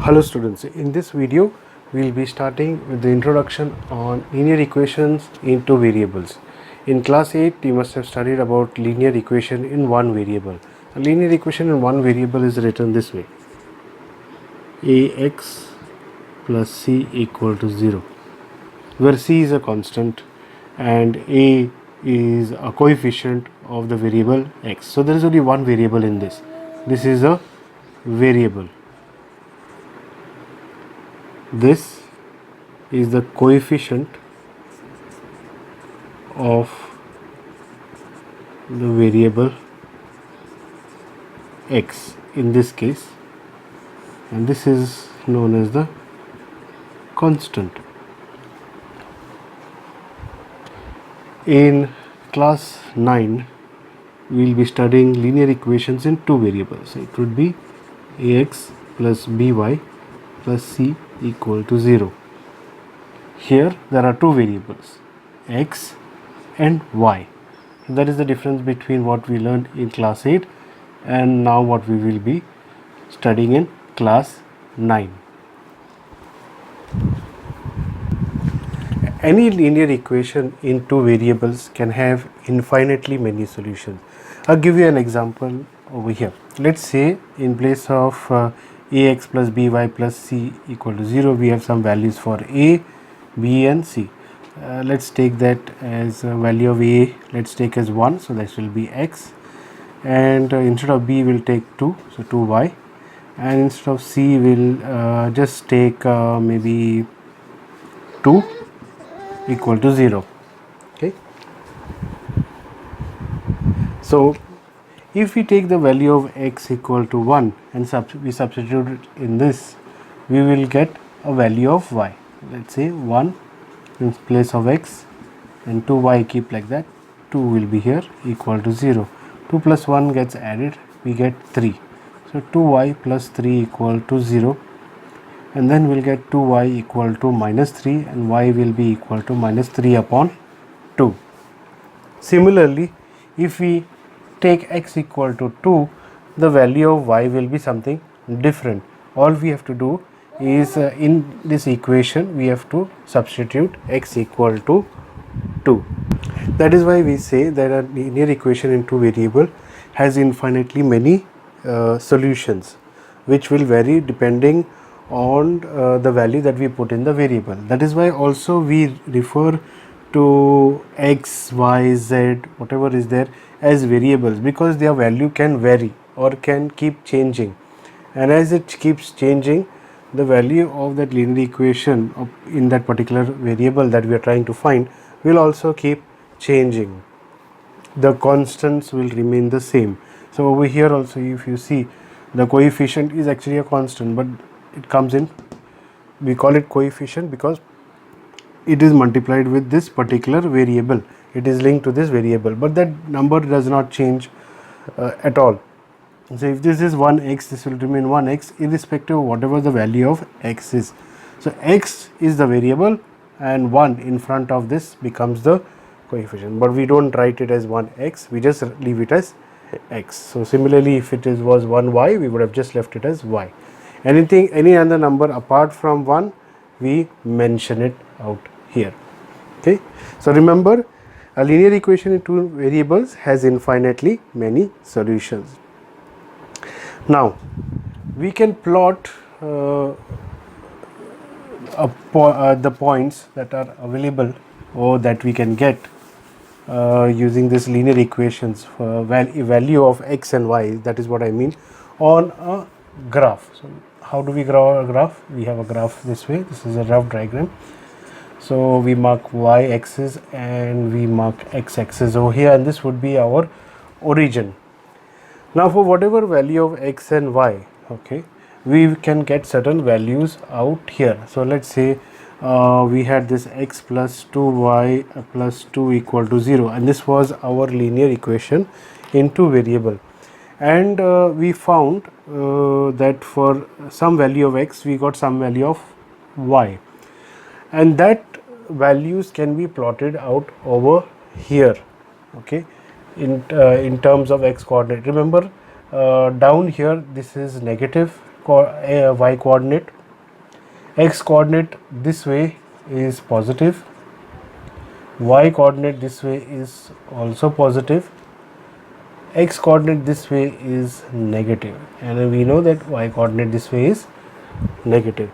Hello students, in this video we will be starting with the introduction on linear equations in two variables. In class 8 you must have studied about linear equation in one variable. A linear equation in one variable is written this way: ax plus c equal to 0, where c is a constant and a is a coefficient of the variable x. So there is only one variable in this. This is a variable. This is the coefficient of the variable x in this case, and this is known as the constant. In class 9 we will be studying linear equations in two variables. It would be ax plus by plus c equal to 0. Here there are two variables, x and y. That is the difference between what we learned in class 8 and now what we will be studying in class 9. Any linear equation in two variables can have infinitely many solutions. I'll give you an example over here. Let's say in place of ax plus by plus c equal to 0, we have some values for a, b and c. Let's take that as a value of a, let's take as 1, so that will be x, and instead of b we'll take 2, so 2y, and instead of c we'll just take maybe 2 equal to 0. Okay, so if we take the value of x equal to 1 and we substitute it in this, we will get a value of y. Let's say 1 in place of x and 2y, keep like that, 2 will be here equal to 0. 2 plus 1 gets added, we get 3. So 2y plus 3 equal to 0, and then we'll get 2y equal to minus 3 and y will be equal to minus 3 upon 2. Similarly, if we take x equal to 2, the value of y will be something different. All we have to do is in this equation we have to substitute x equal to 2. That is why we say that a linear equation in two variable has infinitely many solutions, which will vary depending on the value that we put in the variable. That is why also we refer to x, y, z, whatever is there as variables, because their value can vary or can keep changing, and as it keeps changing, the value of that linear equation in that particular variable that we are trying to find will also keep changing. The constants will remain the same. So over here also, if you see, the coefficient is actually a constant, but it comes in, we call it coefficient because it is multiplied with this particular variable. It is linked to this variable, but that number does not change at all. So if this is 1x, this will remain 1x irrespective of whatever the value of x is. So x is the variable and 1 in front of this becomes the coefficient, but we don't write it as 1x, we just leave it as x. So similarly, if it was 1y, we would have just left it as y. Any other number apart from 1, we mention it out here. Okay, so remember, a linear equation in two variables has infinitely many solutions. Now we can plot the points that are available or that we can get using this linear equations for value of x and y, that is what I mean, on a graph. So how do we draw a graph? We have a graph this way. This is a rough diagram. So we mark y axis and we mark x axis over here, and this would be our origin. Now for whatever value of x and y, okay, we can get certain values out here. So let's say we had this x plus 2y plus 2 equal to 0, and this was our linear equation in two variable, and we found that for some value of x we got some value of y, and that values can be plotted out over here, okay, in terms of x coordinate. Remember, down here this is negative y coordinate, x coordinate this way is positive, y coordinate this way is also positive, x coordinate this way is negative, and we know that y coordinate this way is negative.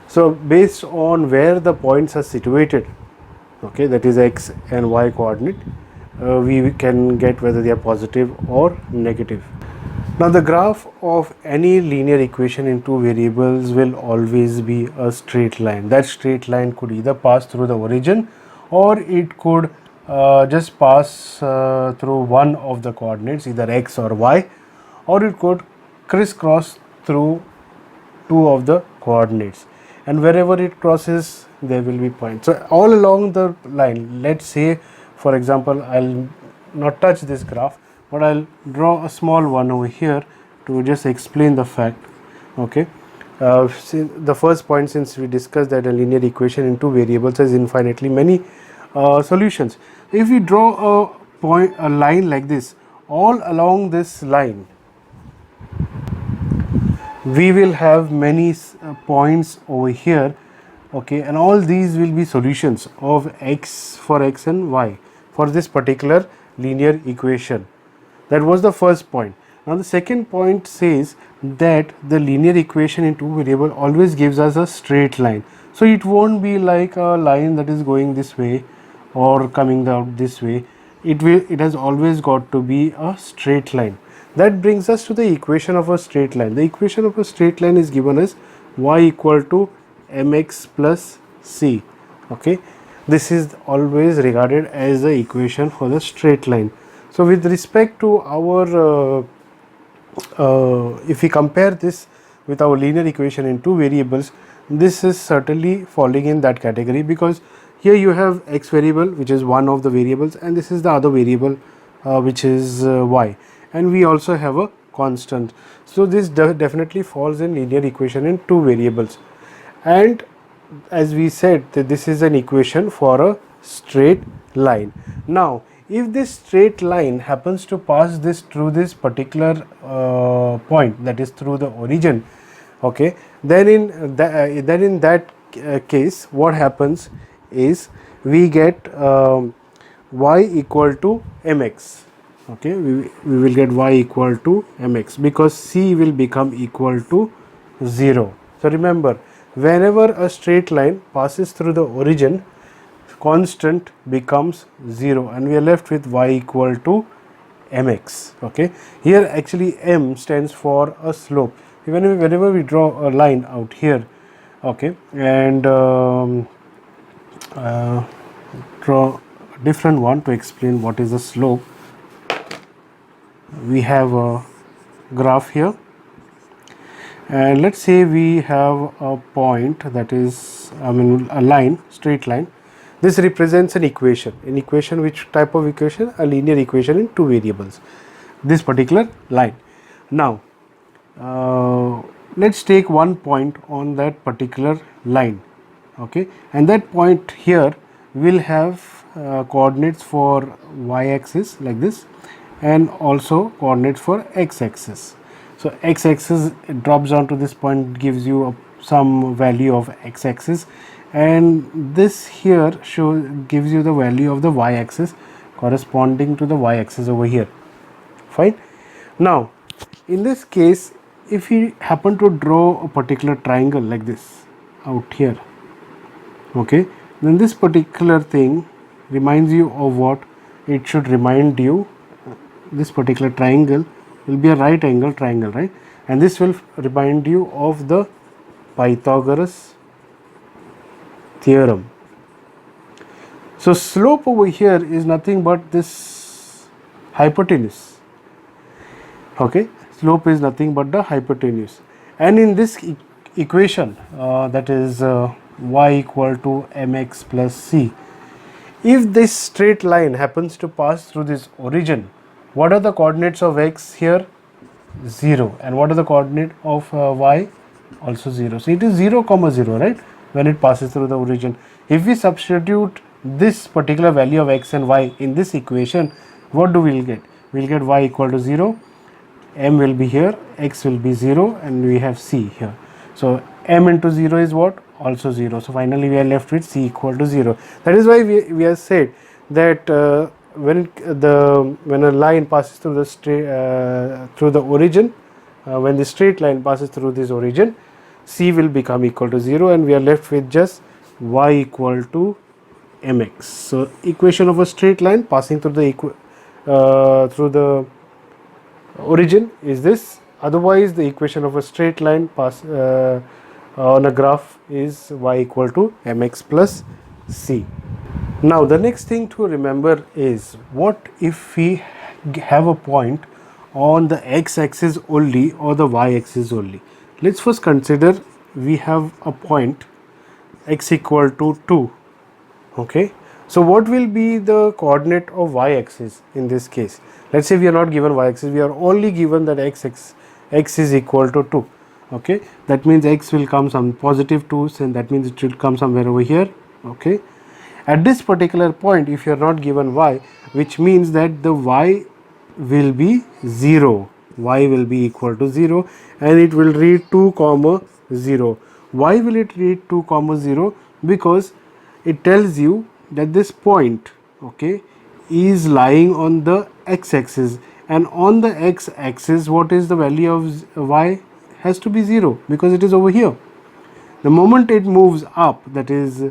So based on where the points are situated, okay, that is x and y coordinate, we can get whether they are positive or negative. Now the graph of any linear equation in two variables will always be a straight line. That straight line could either pass through the origin, or it could just pass through one of the coordinates, either x or y, or it could crisscross through two of the coordinates, and wherever it crosses there will be points. So all along the line, let's say for example, I'll not touch this graph, but I'll draw a small one over here to just explain the fact. Okay, the first point, since we discussed that a linear equation in two variables has infinitely many solutions. If we draw a line like this, all along this line we will have many points over here, okay, and all these will be solutions of x for x and y for this particular linear equation. That was the first point. Now the second point says that the linear equation in two variable always gives us a straight line. So it won't be like a line that is going this way or coming out this way. It has always got to be a straight line. That brings us to the equation of a straight line. The equation of a straight line is given as y equal to mx plus c. Okay, this is always regarded as the equation for the straight line. So with respect to our if we compare this with our linear equation in two variables, this is certainly falling in that category, because here you have x variable, which is one of the variables, and this is the other variable which is y, and we also have a constant. So this definitely falls in linear equation in two variables. And as we said, that this is an equation for a straight line. Now if this straight line happens to pass this through this particular point, that is through the origin, okay, then in that case what happens is we get y equal to mx. Okay, we will get y equal to mx, because c will become equal to 0. So remember, whenever a straight line passes through the origin, constant becomes 0, and we are left with y equal to mx. Okay, here actually m stands for a slope. Whenever we draw a line out here, okay, and draw a different one to explain what is a slope. We have a graph here, and let's say we have a point that is, a line, straight line. This represents an equation. An equation, which type of equation? A linear equation in two variables. This particular line. Now, let's take one point on that particular line. Okay, and that point here will have coordinates for y-axis like this, and also coordinates for x-axis. So x-axis drops down to this point, gives you some value of x-axis, and this here gives you the value of the y-axis corresponding to the y-axis over here. Fine. Now in this case, if we happen to draw a particular triangle like this out here, okay, then this particular thing reminds you of what it should remind you. This particular triangle will be a right angle triangle, right? And this will remind you of the Pythagoras theorem. So slope over here is nothing but this hypotenuse. Okay, slope is nothing but the hypotenuse, and in this equation that is y equal to mx plus c, if this straight line happens to pass through this origin, what are the coordinates of x here? 0. And what are the coordinate of y? Also 0. So it is 0 comma 0, right, when it passes through the origin. If we substitute this particular value of x and y in this equation, what do we get? We will get y equal to 0, m will be here, x will be 0, and we have c here. So m into 0 is what? Also 0. So finally we are left with c equal to 0. That is why we have said that when a line passes through the through the origin, when the straight line passes through this origin, c will become equal to 0, and we are left with just y equal to mx. So equation of a straight line passing through the origin is this. Otherwise the equation of a straight line on a graph is y equal to mx plus c. Now the next thing to remember is, what if we have a point on the x-axis only or the y-axis only. Let's first consider we have a point x equal to 2. Okay, so what will be the coordinate of y-axis in this case? Let's say we are not given y-axis, we are only given that x is equal to 2. Okay, that means x will come some positive 2, and that means it will come somewhere over here. Okay, at this particular point, if you are not given y, which means that the y will be 0, y will be equal to 0, and it will read 2 comma 0. Why will it read 2 comma 0? Because it tells you that this point, okay, is lying on the x-axis, and on the x-axis what is the value of y? Has to be 0, because it is over here. The moment it moves up, that is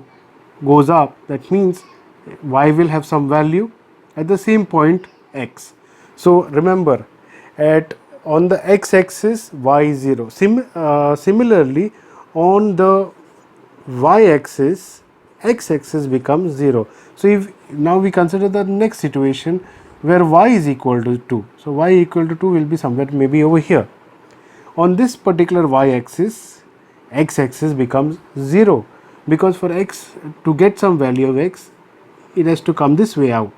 goes up, that means y will have some value at the same point x. So remember, on the x-axis y is 0. Similarly, on the y-axis, x-axis becomes 0. So if now we consider the next situation where y is equal to 2. So y equal to 2 will be somewhere maybe over here. On this particular y-axis, x-axis becomes 0, because for x to get some value of x, it has to come this way out,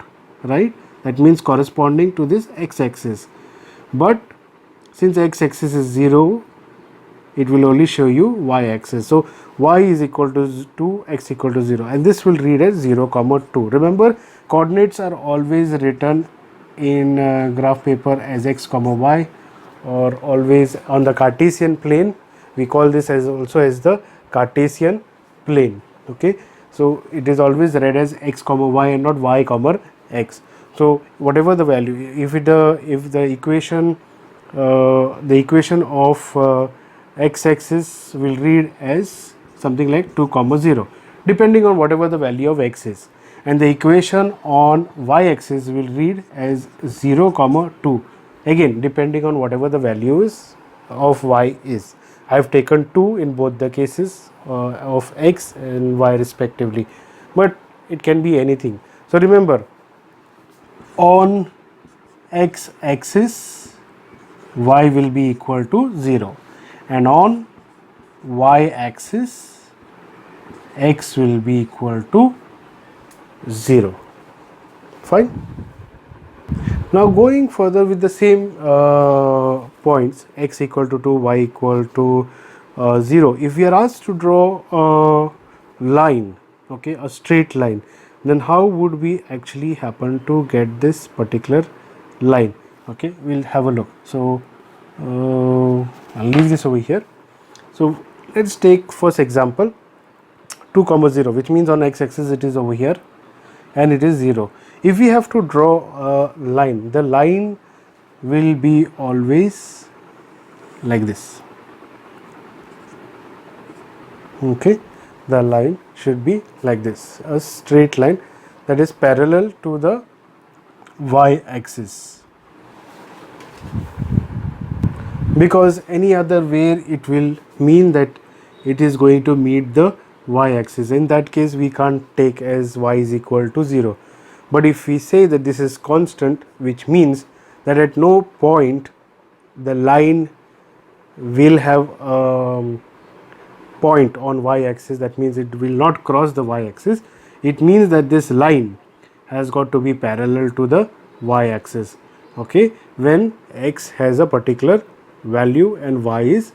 right? That means corresponding to this x-axis. But since x-axis is 0, it will only show you y-axis. So y is equal to 2, x equal to 0, and this will read as 0 comma 2. Remember, coordinates are always written in graph paper as x comma y, or always on the Cartesian plane. We call this as also as the Cartesian plane. Okay, so it is always read as x comma y and not y comma x. So whatever the value, if the equation of x-axis will read as something like 2 comma 0, depending on whatever the value of x is, and the equation on y-axis will read as 0 comma 2, again depending on whatever the value is of y is. I have taken 2 in both the cases of x and y respectively, but it can be anything. So remember, on x-axis y will be equal to 0, and on y-axis x will be equal to 0. Fine. Now going further with the same points, x equal to 2, y equal to 0, if we are asked to draw a line, okay, a straight line, then how would we actually happen to get this particular line? Okay, we'll have a look. So I'll leave this over here. So let's take first example 2 comma 0, which means on x-axis it is over here and it is 0. If we have to draw a line, the line will be always like this. Okay, the line should be like this, a straight line that is parallel to the y-axis, because any other way it will mean that it is going to meet the y-axis. In that case we can't take as y is equal to 0. But if we say that this is constant, which means that at no point the line will have a point on y-axis, that means it will not cross the y-axis. It means that this line has got to be parallel to the y-axis, okay, when x has a particular value and y is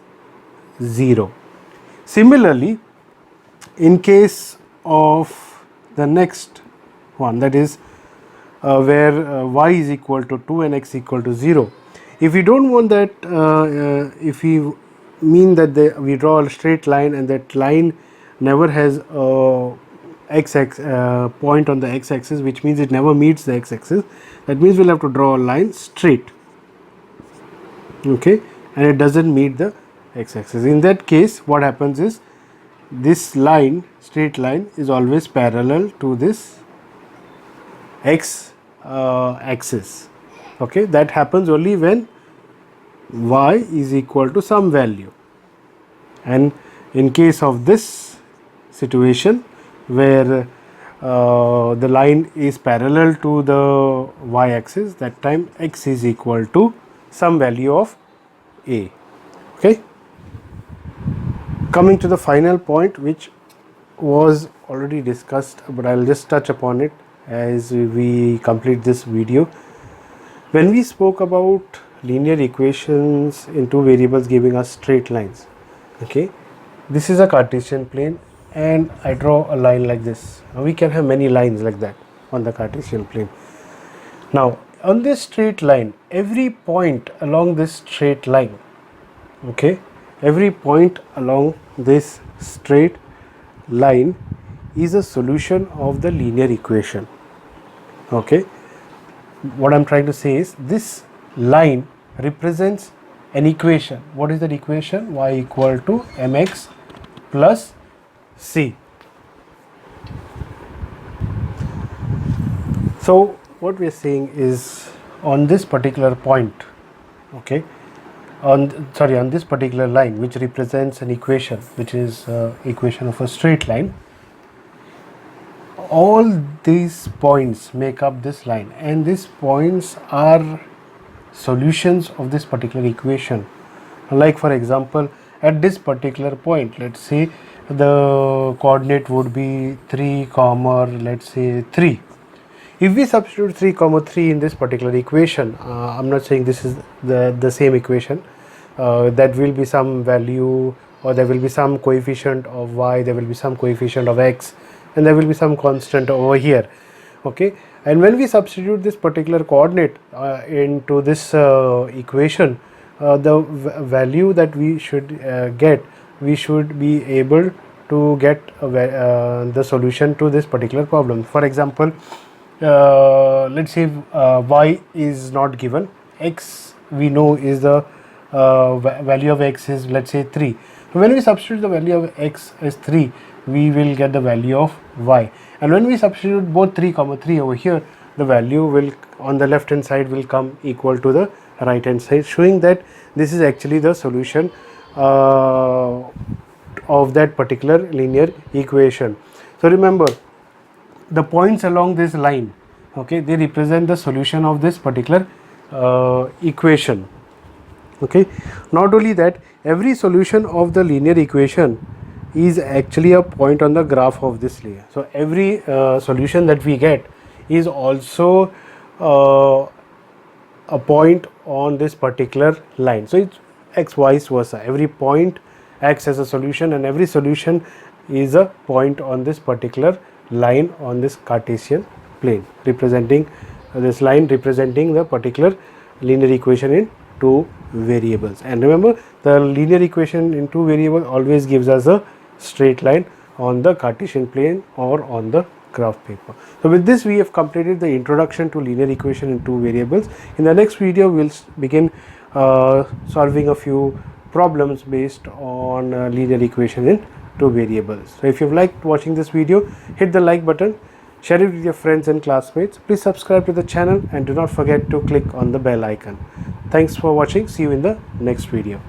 0. Similarly, in case of the next one, that is where y is equal to 2 and x equal to 0, if we don't want that, if we mean that we draw a straight line and that line never has a point on the x-axis, which means it never meets the x-axis. That means we'll have to draw a line straight, okay, and it doesn't meet the x-axis. In that case, what happens is this line, straight line, is always parallel to this x axis. Okay, that happens only when y is equal to some value, and in case of this situation where the line is parallel to the y axis, that time x is equal to some value of a. Okay, coming to the final point, which was already discussed, but I'll just touch upon it as we complete this video. When we spoke about linear equations in two variables giving us straight lines, okay, this is a Cartesian plane and I draw a line like this. Now we can have many lines like that on the Cartesian plane. Now on this straight line, every point along this straight line, okay, every point along this straight line is a solution of the linear equation. Okay, what I'm trying to say is this line represents an equation. What is that equation? Y equal to mx plus c. So what we are saying is on this particular point, okay, on this particular line which represents an equation, which is equation of a straight line, all these points make up this line, and these points are solutions of this particular equation. Like for example, at this particular point, let's say the coordinate would be 3, let's say 3. If we substitute 3, 3 in this particular equation, I'm not saying this is the same equation, that will be some value, or there will be some coefficient of y, there will be some coefficient of x, and there will be some constant over here. Okay, and when we substitute this particular coordinate into this equation, the value that we should get, we should be able to get the solution to this particular problem. For example, let's say y is not given, x we know is the value of x is, let's say, 3. When we substitute the value of x as 3, we will get the value of y, and when we substitute both 3, 3 over here, the value will on the left hand side will come equal to the right hand side, showing that this is actually the solution of that particular linear equation. So remember, the points along this line, okay, they represent the solution of this particular equation. Okay, not only that, every solution of the linear equation is actually a point on the graph of this layer. So every solution that we get is also a point on this particular line. So it's x vice versa. Every point acts as a solution, and every solution is a point on this particular line on this Cartesian plane, representing this line representing the particular linear equation in two variables. And remember, the linear equation in two variables always gives us a straight line on the Cartesian plane or on the graph paper. So with this, we have completed the introduction to linear equation in two variables. In the next video, we'll begin solving a few problems based on linear equation in two variables. So if you've liked watching this video, hit the like button, share it with your friends and classmates. Please subscribe to the channel and do not forget to click on the bell icon. Thanks for watching. See you in the next video.